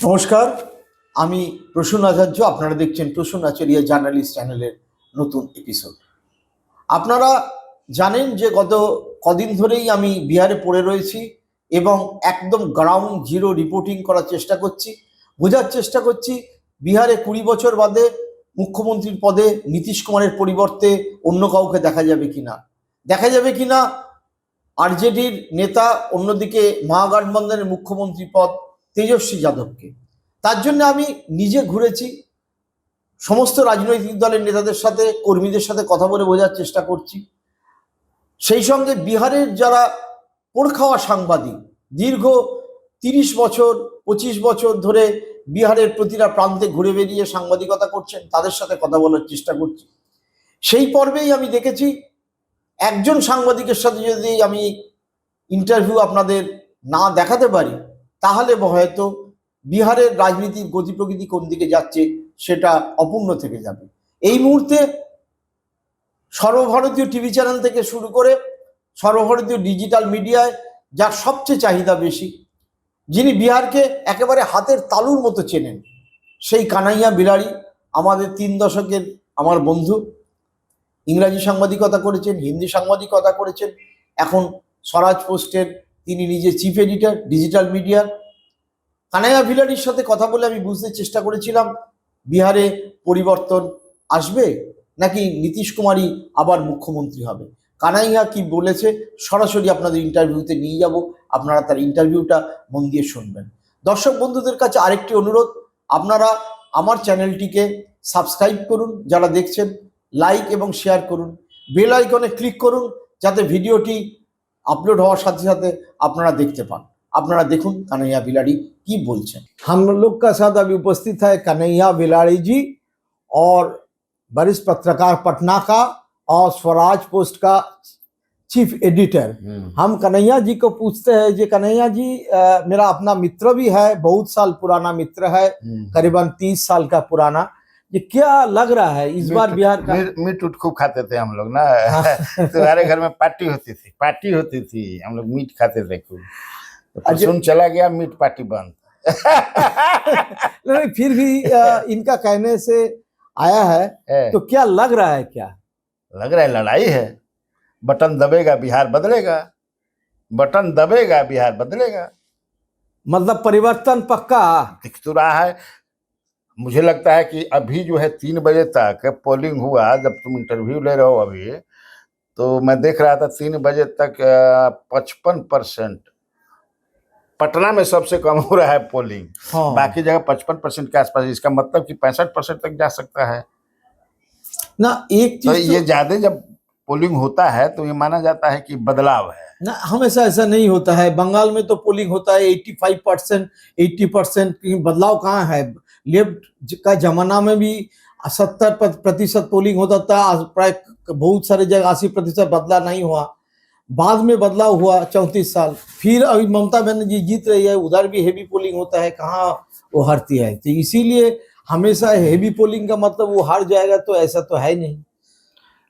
নমস্কার, আমি প্রসূন আচার্য। আপনারা দেখছেন প্রসূন আচার্য জার্নালিস্ট চ্যানেলের নতুন এপিসোড। আপনারা জানেন যে গত কদিন ধরেই আমি বিহারে পড়ে রয়েছি এবং একদম গ্রাউন্ড জিরো রিপোর্টিং করার চেষ্টা করছি, বোঝার চেষ্টা করছি বিহারে 20 বছর বাদে মুখ্যমন্ত্রীর পদে নীতিশ কুমারের পরিবর্তে অন্য কাউকে দেখা যাবে কিনা আরজেডির নেতা, অন্যদিকে মহাগঠবন্ধনের মুখ্যমন্ত্রী পদ তেজস্বী যাদবকে। তার জন্য আমি নিজে ঘুরেছি, সমস্ত রাজনৈতিক দলের নেতাদের সাথে, কর্মীদের সাথে কথা বলে বোঝার চেষ্টা করছি। সেই সঙ্গে বিহারের যারা পোড়খাওয়া সাংবাদিক, দীর্ঘ 30 বছর 25 বছর ধরে বিহারের প্রতিটা প্রান্তে ঘুরে বেরিয়ে সাংবাদিকতা করছেন, তাদের সাথে কথা বলার চেষ্টা করছি। সেই পর্বেই আমি দেখেছি একজন সাংবাদিকের সাথে যদি আমি ইন্টারভিউ আপনাদের না দেখাতে পারি, তাহলে হয়তো বিহারের রাজনীতির গতি প্রকৃতি কোন দিকে যাচ্ছে সেটা অপূর্ণ থেকে যাবে। এই মুহূর্তে সর্বভারতীয় টিভি চ্যানেল থেকে শুরু করে সর্বভারতীয় ডিজিটাল মিডিয়ায় যার সবচেয়ে চাহিদা বেশি, যিনি বিহারকে একেবারে হাতের তালুর মতো চেনেন, সেই কানাইয়া বিলারি, আমাদের 3 দশকের আমার বন্ধু। ইংরাজি সাংবাদিকতা করেছেন, হিন্দি সাংবাদিকতা করেছেন, এখন স্বরাজ পোস্টের তিনি নিজে চিফ এডিটর ডিজিটাল মিডিয়ার। কানাইয়া বিলারির সাথে কথা বলে আমি বুঝতে চেষ্টা করেছিলাম বিহারে পরিবর্তন আসবে নাকি নীতিশ কুমারই আবার মুখ্যমন্ত্রী হবে। কানাইয়া কি বলেছে সরাসরি আপনাদের ইন্টারভিউতে নিয়ে যাব, আপনারা তার ইন্টারভিউটা মন দিয়ে শুনবেন। দর্শক বন্ধুদের কাছে আরেকটি অনুরোধ, আপনারা আমার চ্যানেলটিকে সাবস্ক্রাইব করুন, যারা দেখছেন লাইক এবং শেয়ার করুন, বেল আইকনে ক্লিক করুন যাতে ভিডিওটি আপলোড হওয়ার সাথে সাথে আপনারা দেখতে পান। আপনারা দেখুন कन्हैया बिलाड़ी की बोलছেন। हम लोग का साथ अभी उपस्थित है कन्हैया बिलाड़ी जी और वरिष्ठ पत्रकार पटना का और स्वराज पोस्ट का चीफ एडिटर। हम कन्हैया जी को पूछते हैं, जी कन्हैया जी मेरा अपना मित्र भी है, बहुत साल पुराना मित्र है, करीबन 30 साल का पुराना। ये क्या लग रहा है इस बार बिहार का? मीट उट खूब खाते थे हम लोग ना। तुम्हारे घर में पार्टी होती थी, हम लोग मीट खाते थे खूब। तो सुन चला गया मीट पार्टी बंद। नहीं, फिर भी इनका कहने से आया है, तो क्या लग रहा है? क्या लग रहा है? लड़ाई है, बटन दबेगा बिहार बदलेगा, बटन दबेगा बिहार बदलेगा। मतलब परिवर्तन पक्का दिख तो रहा है। मुझे लगता है कि अभी जो है 3 बजे तक पोलिंग हुआ, जब तुम इंटरव्यू ले रहे हो अभी, तो मैं देख रहा था 3 बजे तक 55% पटना में सबसे कम हो रहा है पोलिंग। हाँ। बाकी जगह 55% के आसपास। इसका मतलब कि 65% तक जा सकता है ना। एक तो चीज ये ज्यादा जब पोलिंग होता है तो ये माना जाता है कि बदलाव है ना, हमेशा ऐसा नहीं होता है। बंगाल में तो पोलिंग होता है 85%, 80%। बदलाव कहाँ है? लेफ्ट का जमाना में भी 70% पोलिंग होता था, प्राय बहुत सारे जगह 80% बदला नहीं हुआ। बाद में बदलाव हुआ 34 साल, फिर अभी ममता बनर्जी जीत रही है, उधर भी हेवी पोलिंग होता है, कहाँ वो हारती है। तो इसीलिए हमेशा हेवी पोलिंग का मतलब वो हार जाएगा, तो ऐसा तो है नहीं।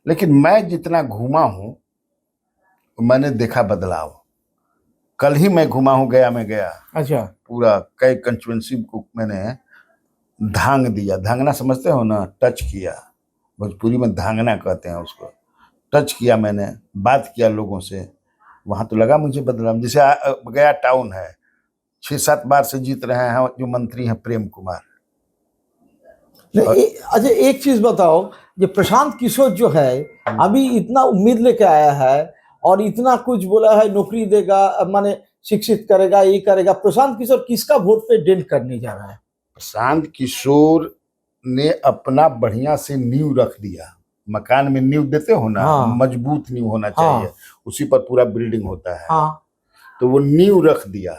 लेकिन मैं जितना घूमा हूँ मैंने देखा बदलाव। कल ही मैं घूमा हूँ, गया में गया। अच्छा। पूरा कई कंस्टिट्यूएंसी को मैंने धांग दिया। धांगना समझते हो ना? टच किया, भोजपुरी में धांगना कहते हैं उसको। टच किया मैंने, बात किया लोगों से, वहां तो लगा मुझे बदलाव। जैसे गया टाउन है, 6-7 बार से जीत रहे हैं जो मंत्री हैं प्रेम कुमार। अच्छा, एक चीज बताओ, ये प्रशांत किशोर जो है अभी इतना उम्मीद लेके आया है और इतना कुछ बोला है, नौकरी देगा, माने शिक्षित करेगा, ये करेगा। प्रशांत किशोर किसका वोट पे डेंट करने जा रहा है? प्रशांत किशोर ने अपना बढ़िया से नींव रख दिया। मकान में नींव देते हो ना, हाँ। मजबूत नींव होना चाहिए। उसी पर पूरा बिल्डिंग होता है। हाँ। तो वो नींव रख दिया,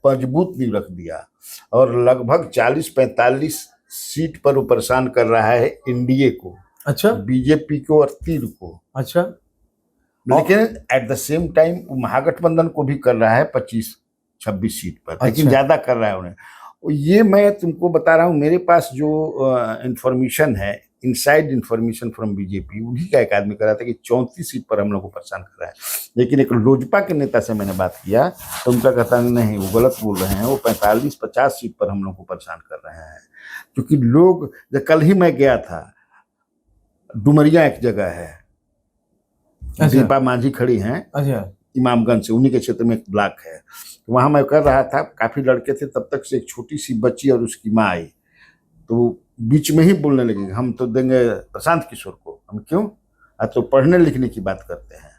मजबूत नींव रख दिया, और लगभग 40-45 सीट पर वो परेशान कर रहा है एनडीए को। अच्छा। बीजेपी को और तीर को। अच्छा। लेकिन एट द सेम टाइम वो महागठबंधन को भी कर रहा है 25-26 सीट पर। लेकिन ज्यादा कर रहा है उन्हें। ये मैं तुमको बता रहा हूँ, मेरे पास जो इंफॉर्मेशन है इनसाइड इंफॉर्मेशन फ्रॉम बीजेपी, उन्हीं का एक आदमी करा था कि 34 सीट पर हम लोग को परेशान कर रहा है। लेकिन एक लोजपा के नेता से मैंने बात किया तो उनका कहता नहीं, वो गलत बोल रहे हैं, वो 45-50 सीट पर हम लोग को परेशान कर रहे हैं। क्योंकि लोग, जब कल ही मैं गया था, डुमरिया एक जगह है, दीपा मांझी खड़ी हैं इमामगंज से, उन्हीं के क्षेत्र में एक ब्लॉक है, तो वहां मैं कर रहा था, काफी लड़के थे, तब तक से एक छोटी सी बच्ची और उसकी माँ आई, तो बीच में ही बोलने लगे हम तो देंगे प्रशांत किशोर को। हम क्यों? आज तो पढ़ने लिखने की बात करते हैं।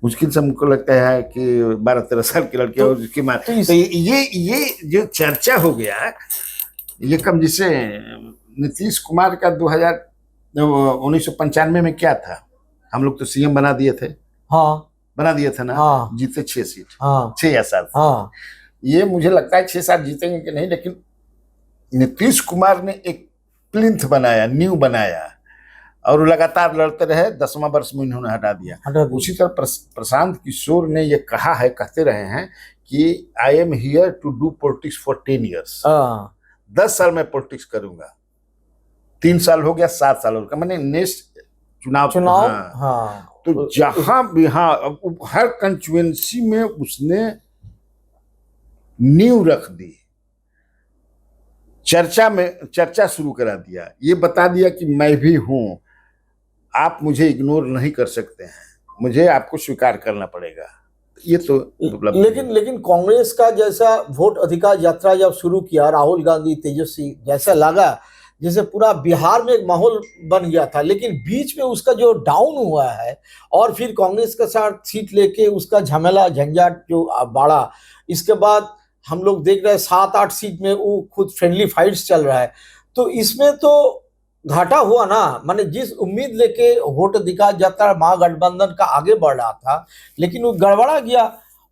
मुश्किल से हमको लगता है कि 12-13 साल की लड़की और उसकी माँ, तो ये जो चर्चा हो गया, ये कम, जिसे नीतीश कुमार का 1995 में क्या था, हम लोग तो सीएम बना दिए थे। हाँ, बना दिया था ना। हाँ, जीते 6 सीट। हाँ, 6 या 7। हाँ, ये मुझे लगता है 6-7 जीतेंगे कि नहीं, लेकिन नीतीश कुमार ने एक प्लिंथ बनाया, न्यू बनाया, और वो लगातार लड़ते रहे। 10वां वर्ष में इन्होंने हटा दिया। उसी तरह प्रशांत किशोर ने ये कहा है, कहते रहे हैं कि I am here to do politics for 10 years. 10 साल में पॉलिटिक्स करूंगा। 3 साल हो गया, 7 साल होगा, मैंने नेक्स्ट चुनाव। हाँ। तो जहां भी, हाँ, हर कंस्टिट्यूएंसी में उसने नींव रख दी, चर्चा शुरू करा दिया, ये बता दिया कि मैं भी हूं, आप मुझे इग्नोर नहीं कर सकते हैं, मुझे आपको स्वीकार करना पड़ेगा। ये तो लेकिन कांग्रेस का जैसा वोट अधिकार यात्रा जब शुरू किया, राहुल गांधी, तेजस्वी, जैसा लगा जैसे पूरा बिहार में एक माहौल बन गया था, लेकिन बीच में उसका जो डाउन हुआ है और फिर कांग्रेस के साथ सीट लेके उसका झमेला झंझाट जो बढ़ा, इसके बाद हम लोग देख रहे हैं 7-8 सीट में वो खुद फ्रेंडली फाइट्स चल रहा है। तो इसमें तो घाटा हुआ ना, माने जिस उम्मीद लेके वोट अधिकार यात्रा महागठबंधन का आगे बढ़ रहा था, लेकिन वो गड़बड़ा गया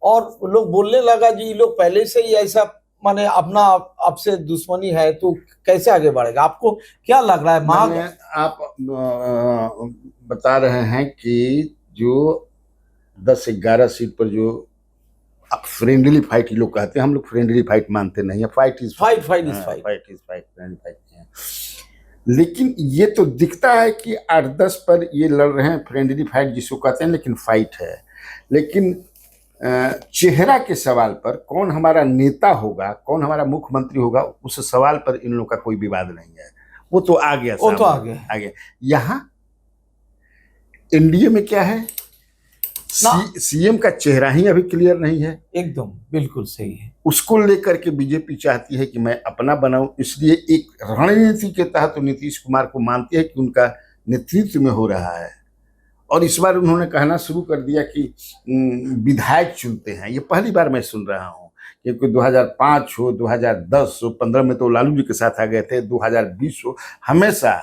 और लोग बोलने लगा जी ये लोग पहले से ही ऐसा, माने अपना आपसे दुश्मनी है तो कैसे आगे बढ़ेगा। आपको क्या लग रहा है? आप बता रहे हैं कि जो 10-11 सीट पर जो फ्रेंडली फाइट लोग कहते हैं, हम लोग फ्रेंडली फाइट मानते नहीं है। Fight is fight, friendly fight है। लेकिन ये तो दिखता है कि 8-10 पर ये लड़ रहे हैं, फ्रेंडली फाइट जिसको कहते हैं, लेकिन फाइट है। लेकिन चेहरा के सवाल पर, कौन हमारा नेता होगा, कौन हमारा मुख्यमंत्री होगा, उस सवाल पर इन लोगों का कोई विवाद नहीं है। वो तो आ गया, वो तो आ गया। यहाँ एनडीए में क्या है, सीएम का चेहरा ही अभी क्लियर नहीं है। एकदम बिल्कुल सही है। उसको लेकर के बीजेपी चाहती है कि मैं अपना बनाऊं, इसलिए एक रणनीति के तहत नीतीश कुमार को मानती है कि उनका नेतृत्व में हो रहा है। और इस बार उन्होंने कहना शुरू कर दिया कि विधायक चुनते हैं। ये पहली बार मैं सुन रहा हूँ, क्योंकि 2005 हो, 2010 हो, 15 में तो लालू जी के साथ आ गए थे, 2020 हो, हमेशा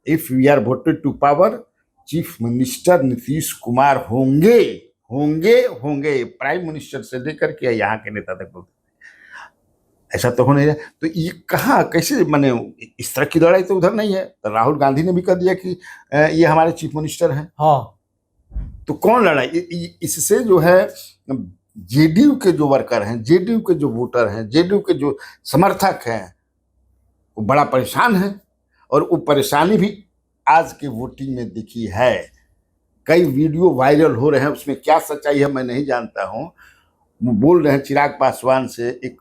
if we are voted to power, chief minister Nitish Kumar होंगे होंगे होंगे, प्राइम मिनिस्टर से लेकर के यहाँ के नेता तक बोलते। ऐसा तो हो नहीं रहा। तो ये कहाँ, कैसे, माने इस तरह की लड़ाई तो उधर नहीं है। तो राहुल गांधी ने भी कह दिया कि ये हमारे चीफ मिनिस्टर हैं। हाँ, तो कौन लड़ाई? इससे जो है जेडीयू के जो वर्कर हैं, जेडीयू के जो वोटर हैं, जेडीयू के जो समर्थक हैं, वो बड़ा परेशान है। और वो परेशानी भी आज के वोटिंग में दिखी है। कई वीडियो वायरल हो रहे हैं, उसमें क्या सच्चाई है मैं नहीं जानता हूँ। वो बोल रहे हैं चिराग पासवान से, एक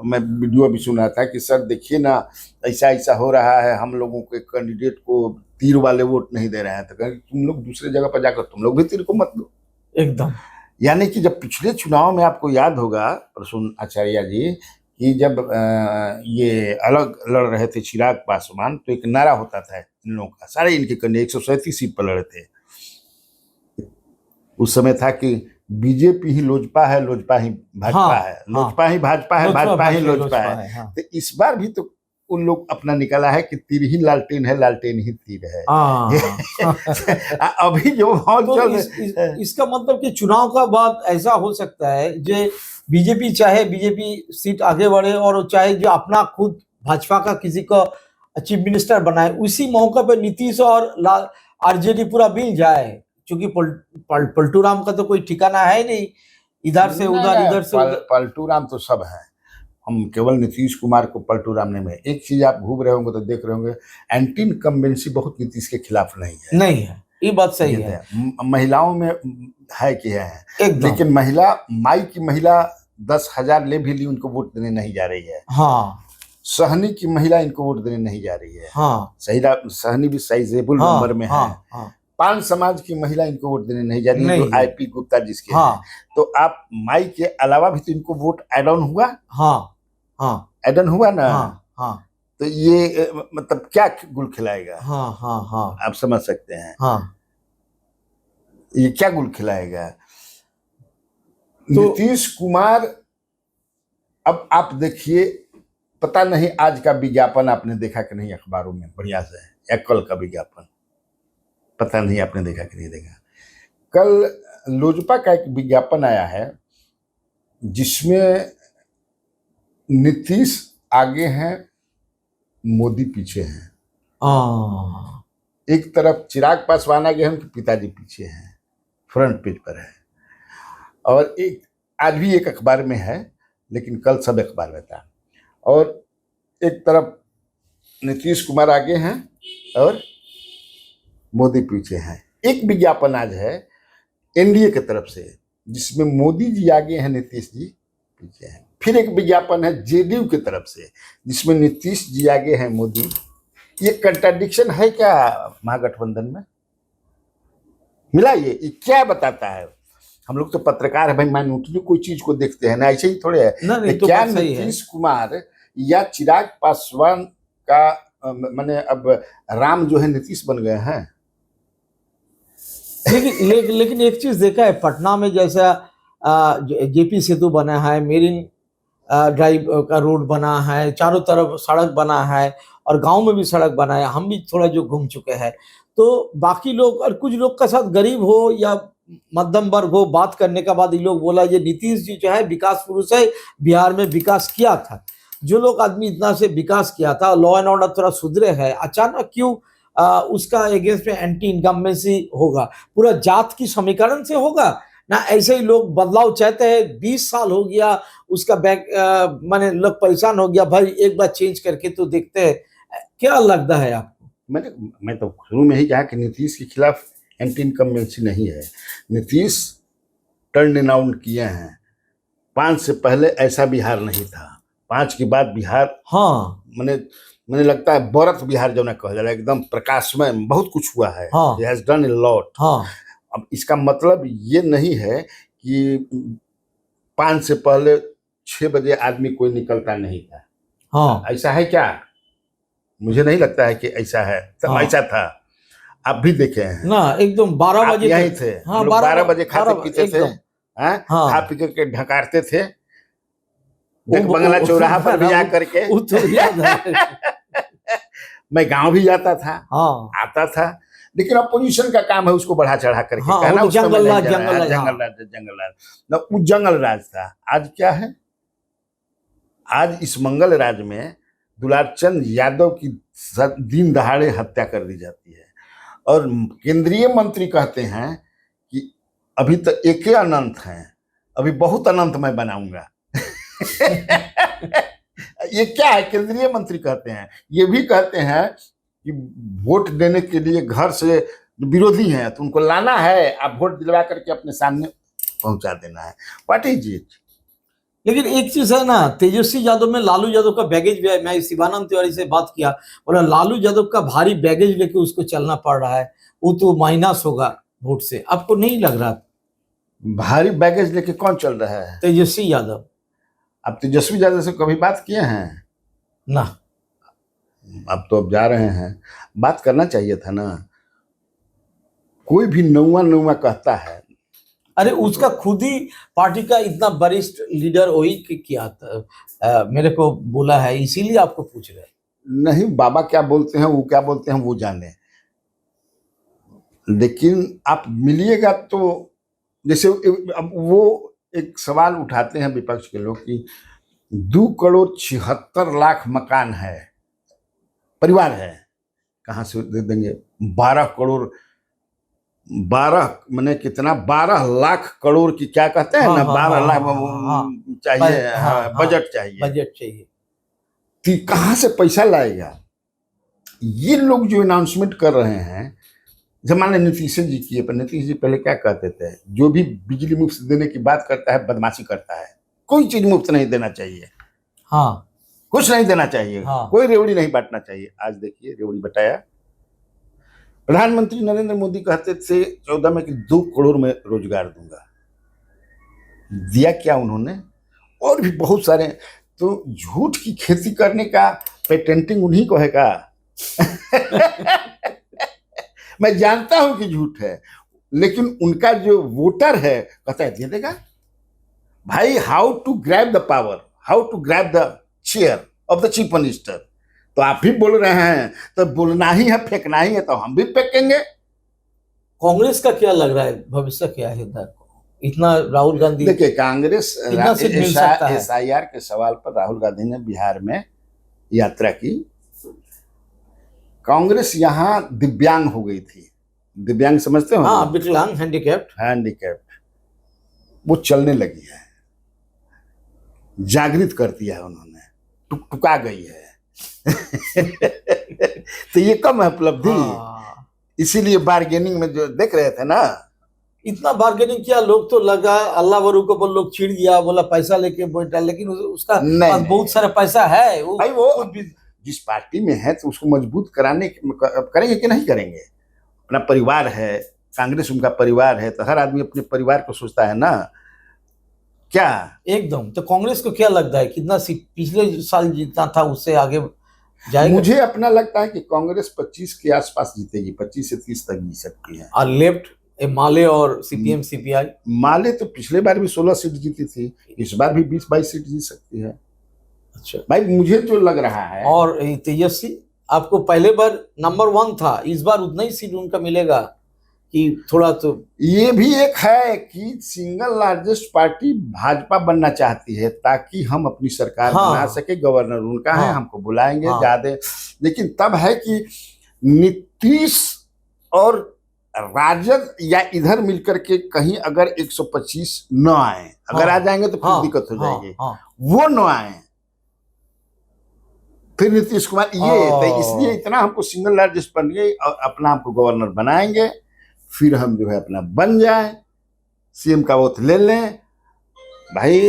मैं वीडियो भी सुना था कि सर देखिए ना, ऐसा ऐसा हो रहा है, हम लोगों के कैंडिडेट को तीर वाले वोट नहीं दे रहे हैं। तो कहें तुम लोग दूसरे जगह पर जाकर तुम लोग भी तीर को मत दो। एकदम। यानी कि जब पिछले चुनाव में आपको याद होगा प्रसून आचार्य जी, कि जब ये अलग लड़ रहे थे चिराग पासवान, तो एक नारा होता था इन लोगों का, सारे इनके कैंडिडेट 137 सीट पर लड़े थे। उस समय था कि बीजेपी ही लोजपा है, लोजपा ही भाजपा है, लोजपा ही भाजपा है, भाजपा ही लोजपा है। तो इस बार भी तो उन लोग अपना निकाला है कि तीर ही लालटेन है, लालटेन ही तीर है। अभी जो तो इसका मतलब कि चुनाव का बाद ऐसा हो सकता है जो बीजेपी चाहे बीजेपी सीट आगे बढ़े, और चाहे जो अपना खुद भाजपा का किसी को चीफ मिनिस्टर बनाए, उसी मौके पर नीतीश और आरजेडी पूरा मिल जाए। क्योंकि पलटू राम का तो कोई ठिकाना है नहीं, इधर से उधर, इधर से उधर। पलटू राम तो सब है, हम केवल नीतीश कुमार को पलटू रामने में, एक चीज आप घूम रहे होंगे तो देख रहे होंगे, एंटी इनकम्बेंसी बहुत नीतीश के खिलाफ नहीं है। नहीं है, ये बात सही है। महिलाओं में है कि है, एकदम। लेकिन महिला माई की महिला 10,000 ले भी ली, उनको वोट देने नहीं जा रही है। हाँ, सहनी की महिला इनको वोट देने नहीं जा रही है। हाँ, सहनी भी साइजेबल हाँ, नंबर में है। हाँ, हाँ, पान समाज की महिला इनको वोट देने नहीं जा रही है, नहीं जो है। आईपी गुप्ता जिसके हाँ, हैं। तो आप माई के अलावा भी तो इनको वोट एड ऑन हुआ, हाँ, हाँ, एड ऑन हुआ ना। हाँ, हाँ, तो ये मतलब क्या गुल खिलाएगा, हाँ, हाँ, हाँ, आप समझ सकते हैं। हाँ। ये क्या गुल खिलाएगा तो नीतीश कुमार। अब आप देखिए, पता नहीं आज का विज्ञापन आपने देखा कि नहीं अखबारों में, बढ़िया से, या कल का विज्ञापन, पता नहीं आपने देखा कि नहीं देखा। कल लोजपा का एक विज्ञापन आया है जिसमें नीतीश आगे हैं, मोदी पीछे हैं। एक तरफ चिराग पासवान आगे हैं, उनके पिताजी पीछे हैं, फ्रंट पेज पर है। और एक आज भी एक अखबार में है, लेकिन कल सब अखबार में था। और एक तरफ नीतीश कुमार आगे हैं और मोदी पीछे हैं। एक विज्ञापन आज है एनडीए की तरफ से जिसमें मोदी जी आगे हैं, नीतीश जी पीछे हैं। फिर एक विज्ञापन है जेडीयू की तरफ से जिसमें नीतीश जी आगे हैं, मोदी। ये कंट्राडिक्शन है क्या महागठबंधन में? मिला ये क्या बताता है? हम लोग तो पत्रकार है भाई, माइन्यूटली कोई चीज को देखते हैं ना, ऐसे ही थोड़े है। नहीं, तो क्या बात सही है। नीतीश कुमार या चिराग पासवान का माने अब राम जो है नीतीश बन गए हैं? लेकिन एक चीज देखा है, पटना में जैसा जेपी सेतु बना है, मेरिन ड्राइव का रोड बना है, चारों तरफ सड़क बना है, और गांव में भी सड़क बना है। हम भी थोड़ा जो घूम चुके हैं, तो बाकी लोग और कुछ लोग का साथ गरीब हो या मध्यम वर्ग हो, बात करने के बाद ये लोग बोला ये नीतीश जी जो है विकास पुरुष है, बिहार में विकास किया था। जो लोग आदमी इतना से विकास किया था, लॉ एंड ऑर्डर थोड़ा सुधरे है, अचानक क्यों उसका अगेंस्ट में एंटी इनकम्बेंसी होगा? पूरा जात की समीकरण से होगा ना? ऐसे ही लोग बदलाव चाहते हैं। 20 साल हो गया उसका बैंक, माने लोग परेशान हो गया भाई, एक बार चेंज करके तो देखते हैं। क्या लगता है आपको? मैं तो शुरू में ही कहा कि नीतीश के खिलाफ एंटी इनकम्बेंसी नहीं है। नीतीश टर्न अराउंड किए हैं। 5 से पहले ऐसा बिहार नहीं था, 5 के बाद बिहार, हाँ, मैंने लगता है बरत बिहार जो ना कहा जाए, एकदम प्रकाशमय, बहुत कुछ हुआ है। हाँ, He has done a lot। हाँ, अब इसका मतलब ये नहीं है कि 5 से पहले 6 बजे आदमी कोई निकलता नहीं था। हाँ, ऐसा है क्या? मुझे नहीं लगता है कि ऐसा है। तब हाँ। ऐसा था, आप भी देखे हैं ना, एकदम 12 आप बजे यहीं तक। थे। हाँ, हम लोग 12 बजे खाते 12 पीते थे, एकदम। हाँ, हाँ। खा पी के ढकारते थे वो- बंगला वो- चौराहा पर भी जा वो- करके। वो तो याद है। मैं गांव भी जाता था, हाँ, आता था, लेकिन अपोजिशन का काम है उसको बढ़ा चढ़ा करके हाँ, कहना। वो तो उसमें जंगल मैं राज, नहीं जा रहा। जंगल राज, जंगल राज, जंगल राज ना, वो जंगल राज था। आज क्या है? आज इस मंगल राज में दुलारचंद यादव की दिन दहाड़े हत्या कर दी जाती है, और केंद्रीय मंत्री कहते हैं कि अभी तो एक ही अनंत हैं, अभी बहुत अनंत मैं बनाऊंगा। ये क्या है? केंद्रीय मंत्री कहते हैं। ये भी कहते हैं कि वोट देने के लिए घर से विरोधी हैं तो उनको लाना है, आप वोट दिलवा करके अपने सामने पहुंचा देना है। What is it? लेकिन एक चीज है ना, तेजस्वी यादव में लालू यादव का बैगेज भी है। मैं शिवानंद तिवारी से बात किया, बोला लालू यादव का भारी बैगेज लेके उसको चलना पड़ रहा है, वो तो माइनस होगा वोट से। आपको नहीं लग रहा? भारी बैगेज लेके कौन चल रहा है? तेजस्वी यादव। आप तेजस्वी यादव से कभी बात किए हैं? ना, अब तो अब जा रहे हैं, बात करना चाहिए था ना। कोई भी नौवा कहता है। अरे उसका खुद ही पार्टी का इतना वरिष्ठ लीडर वही किया था, मेरे को बोला है, इसीलिए आपको पूछ रहे हैं। नहीं, बाबा क्या बोलते हैं, वो क्या बोलते हैं वो जाने, लेकिन आप मिलिएगा तो जैसे अब वो एक सवाल उठाते हैं विपक्ष के लोग कि 2,76,00,000 मकान है, परिवार है, कहाँ से दे देंगे? 12 करोड़ 12 मैंने कितना 12 लाख करोड़ की क्या कहते हैं हाँ, ना, हाँ, 12 लाख हाँ, चाहिए, हाँ, हाँ, बजट चाहिए। बजट चाहिए। कि कहाँ से पैसा लाएगा? ये लोग जो अनाउंसमेंट कर रहे हैं, जब मान लीजिए नीतीश जी किए, पर नीतीश जी पहले क्या कहते थे, जो भी बिजली मुफ्त देने की बात करता है बदमाशी करता है। कोई चीज मुफ्त नहीं देना चाहिए, हाँ कुछ नहीं देना चाहिए, हाँ। कोई रेवड़ी नहीं बांटना चाहिए। आज देखिए रेवड़ी बटाया। प्रधानमंत्री नरेंद्र मोदी कहते थे 14 में कि 2 करोड़ में रोजगार दूंगा, दिया क्या उन्होंने? और भी बहुत सारे। तो झूठ की खेती करने का पेटेंटिंग उन्हीं को है का? मैं जानता हूं कि झूठ है, लेकिन उनका जो वोटर है कहता है दे देगा। भाई, how to grab the power, how to grab the chair of the chief minister. तो आप भी बोल रहे हैं, तो बोलना ही है, फेंकना ही है, तो हम भी फेंकेंगे। कांग्रेस का क्या लग रहा है, भविष्य क्या है इधर? इतना राहुल गांधी, देखिए, कांग्रेस कितना सीट मिल सकता है? SIR के सवाल पर राहुल गांधी ने बिहार में यात्रा की। कांग्रेस यहाँ दिव्यांग हो गई थी। दिव्यांग समझते हो? हाँ, विकलांग, हैंडीकैप्ड। हैंडीकैप्ड, वो चलने लगी है, जागृत कर दिया है उन्होंने, टुकटुका गई है। तो ये कम है उपलब्धि। हाँ। इसीलिए बार्गेनिंग में जो देख रहे थे ना, इतना बार्गेनिंग किया, लोग तो लगा अल्लाह वरू को बोल, लोग चिढ़ गया, बोला पैसा लेके बैठा, लेकिन उसका पास बहुत सारा पैसा है। भाई, वो जिस पार्टी में है तो उसको मजबूत कराने करेंगे कि नहीं करेंगे? अपना परिवार है, कांग्रेस उनका परिवार है, तो हर आदमी अपने परिवार को सोचता है ना। क्या एकदम। तो कांग्रेस को क्या लगता है, कितना सीट पिछले साल जीतना था उससे आगे जाएगा? मुझे अपना लगता है कि कांग्रेस 25 के आसपास जीतेगी, 25 से 30 तक जीत सकती है। और लेफ्ट माले और CPM CPI? माले तो पिछले बार भी 16 सीट जीती थी, इस बार भी 20-22 सीट जीत सकती है। अच्छा भाई, मुझे जो लग रहा है। और तेजस्वी, आपको पहले बार नंबर 1 था, इस बार उतना ही सीट उनका मिलेगा कि थोड़ा? तो ये भी एक है कि सिंगल लार्जेस्ट पार्टी भाजपा बनना चाहती है, ताकि हम अपनी सरकार बना सके। गवर्नर उनका है, हमको बुलाएंगे ज्यादा। लेकिन तब है कि नीतीश और राजद या इधर मिलकर के कहीं अगर 125 न आए, अगर आ जाएंगे तो फिर दिक्कत हो जाएगी। वो न आए, फिर नीतीश कुमार तो इसलिए इतना हमको सिंगल लार्जेस्ट बनिए और अपना हमको गवर्नर बनाएंगे, फिर हम जो है अपना बन जाए, CM का वोट ले लें। भाई,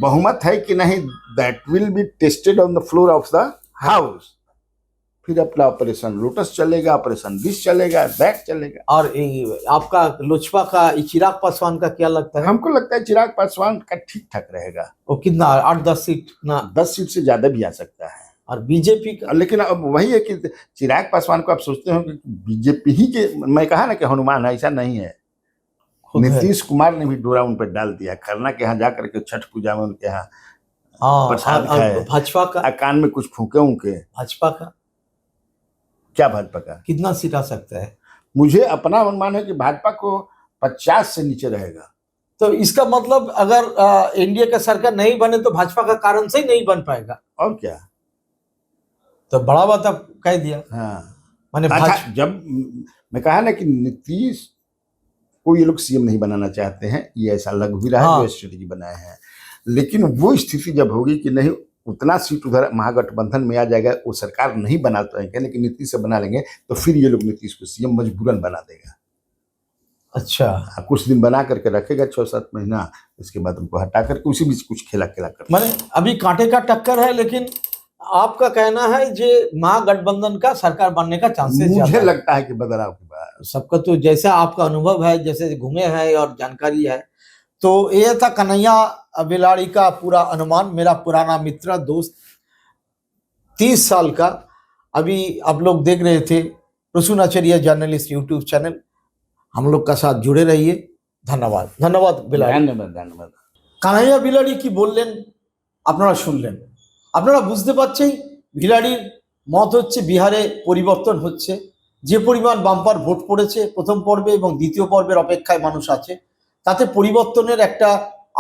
बहुमत है कि नहीं, that will be tested on the floor of the house. फिर अपना ऑपरेशन लोटस चलेगा, ऑपरेशन 20 चलेगा, बैक चलेगा। और आपका लोजपा का चिराग पासवान का क्या लगता है? हमको लगता है चिराग पासवान का ठीक ठाक रहेगा। वो कितना, 8-10 सीट ना? 10 सीट से ज्यादा भी आ सकता है। और बीजेपी का? लेकिन अब वही है कि चिराग पासवान को आप सोचते हो कि बीजेपी ही के, मैं कहा ना कि हनुमान है, ऐसा नहीं है। नीतीश कुमार ने भी डोरा उन पर डाल दिया। खरना के यहाँ जाकर के छठ पूजा में उनके यहाँ प्रसाद खाए। भाजपा का कान में कुछ फूके उनके। भाजपा का क्या भाजपा का कितना सीट आ सकता है? मुझे अपना अनुमान है कि भाजपा को 50 से नीचे रहेगा। तो इसका मतलब अगर एनडीए का सरकार नहीं बने तो भाजपा का कारण से ही नहीं बन पाएगा। और क्या? तो बड़ा बात आप कह दिया। हाँ, माने जब मैं कहा ना कि नीतीश को ये लोग CM नहीं बनाना चाहते हैं, ये ऐसा लग भी रहा है, जो स्ट्रेटेजी बनाए हैं। लेकिन वो स्थिति जब होगी कि नहीं, उतना सीट उधर महागठबंधन में आ जाएगा, वो सरकार नहीं बना पाएंगे, लेकिन नीतीश से बना लेंगे, तो फिर ये लोग नीतीश को CM मजबूरन बना देगा। अच्छा, कुछ दिन बना करके रखेगा, 6-7 महीना, उसके बाद उनको हटा करके उसी बीच कुछ खेला कर। माने अभी कांटे का टक्कर है, लेकिन आपका कहना है जे महागठबंधन का सरकार बनने का चांसेस मुझे लगता है कि बदलाव के बाद सबका, तो जैसा आपका अनुभव है, जैसे घूमे हैं और जानकारी है, तो ये था कन्हैया बिलाड़ी का पूरा अनुमान। मेरा पुराना मित्र, दोस्त, 30 साल का। अभी आप लोग देख रहे थे प्रसून आचार्य जर्नलिस्ट यूट्यूब चैनल। हम लोग का साथ जुड़े रहिए। धन्यवाद। धन्यवाद बिलाड़ी। धन्यवाद। কানাইয়া বিলাড়ি কি বললেন আপনারা শুনলেন। আপনারা বুঝতে পারছেন বিলাড়ির মত হচ্ছে বিহারে পরিবর্তন হচ্ছে। যে পরিমাণ বাম্পার ভোট পড়েছে প্রথম পর্বে এবং দ্বিতীয় পর্বের অপেক্ষায় মানুষ আছে, তাতে পরিবর্তনের একটা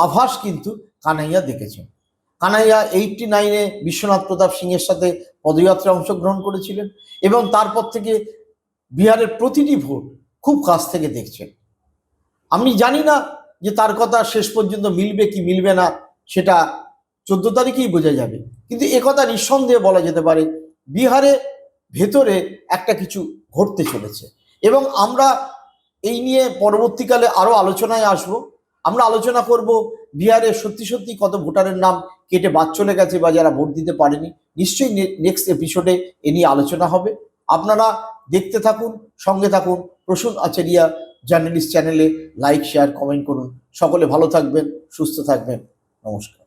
আভাস কিন্তু কানাইয়া দেখেছেন। কানাইয়া 89-এ বিশ্বনাথ প্রতাপ সিংয়ের সাথে পদযাত্রায় অংশগ্রহণ করেছিলেন এবং তারপর থেকে বিহারের প্রতিটি ভোট খুব কাছ থেকে দেখছেন। আমি জানি না যে তার কথা শেষ পর্যন্ত মিলবে কি মিলবে না, সেটা 14 তারিখেই বোঝা যাবে। কিন্তু একথা নিঃসন্দেহে বলা যেতে পারে, বিহারে ভেতরে একটা কিছু ঘটতে চলেছে এবং আমরা এই নিয়ে পরবর্তীকালে আরো আলোচনায় আসব। আমরা আলোচনা করব বিহারে সত্যি সত্যি কত ভোটারের নাম কেটে বাদ চলে গেছে বা যারা ভোট দিতে পারেনি। নিশ্চয়ই নেক্সট এপিসোডে এ নিয়ে আলোচনা হবে। আপনারা দেখতে থাকুন, সঙ্গে থাকুন। প্রসূন আচারিয়া জার্নালিস্ট চ্যানেলে লাইক, শেয়ার, কমেন্ট করুন। সকলে ভালো থাকবেন, সুস্থ থাকবেন। নমস্কার।